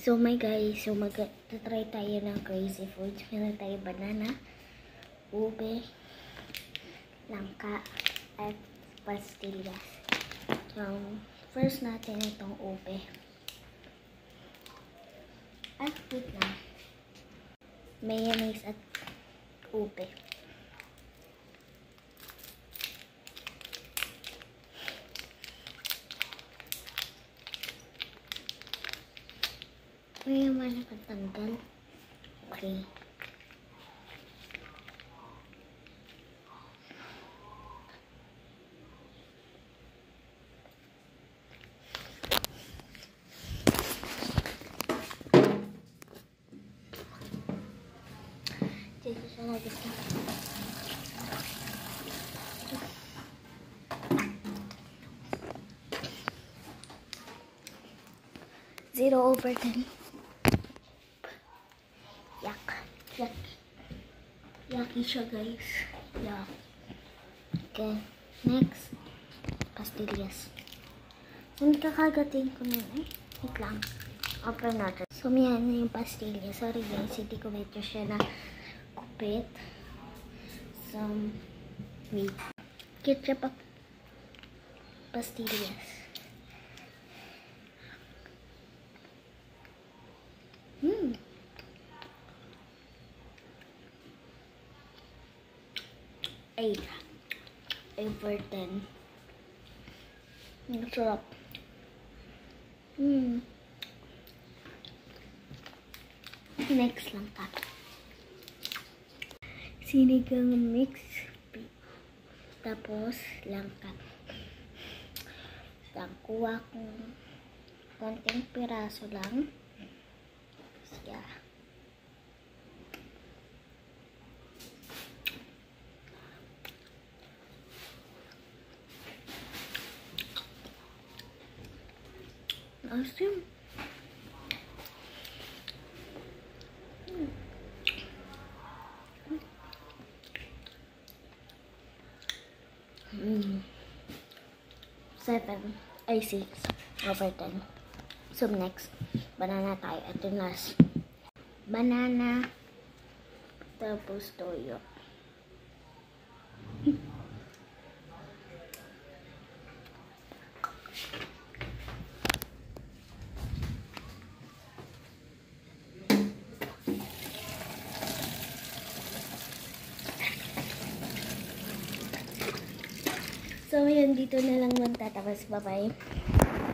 So my guys, try tayo ng crazy food. Meron tayo banana, ube, langka, at pastillas. First natin itong ube. At wait lang. Mayonnaise at ube. May naman nakatanggal. Okay. Dito siya lagi sa 0/10. Yucky siya guys. Yeah. Okay. Next. Pastillas. So, kakagatin ko na eh. Wait lang. Open natin. So, yan na yung pastillas. Sorry guys, hindi ko medyo siya na kupit. Some wait. Ketchup at pastillas. Ay, 8/10. Ang sarap. Next lang ka. Sinigang mix. Tapos, langka. Kuha kong konting piraso lang. Yeah. Awesome. Seven. Ay, 6/10. So, next. Banana tayo. Ito yung last. Banana. Tapos, toyo. So, yun, dito na lang magtatapos. Bye-bye.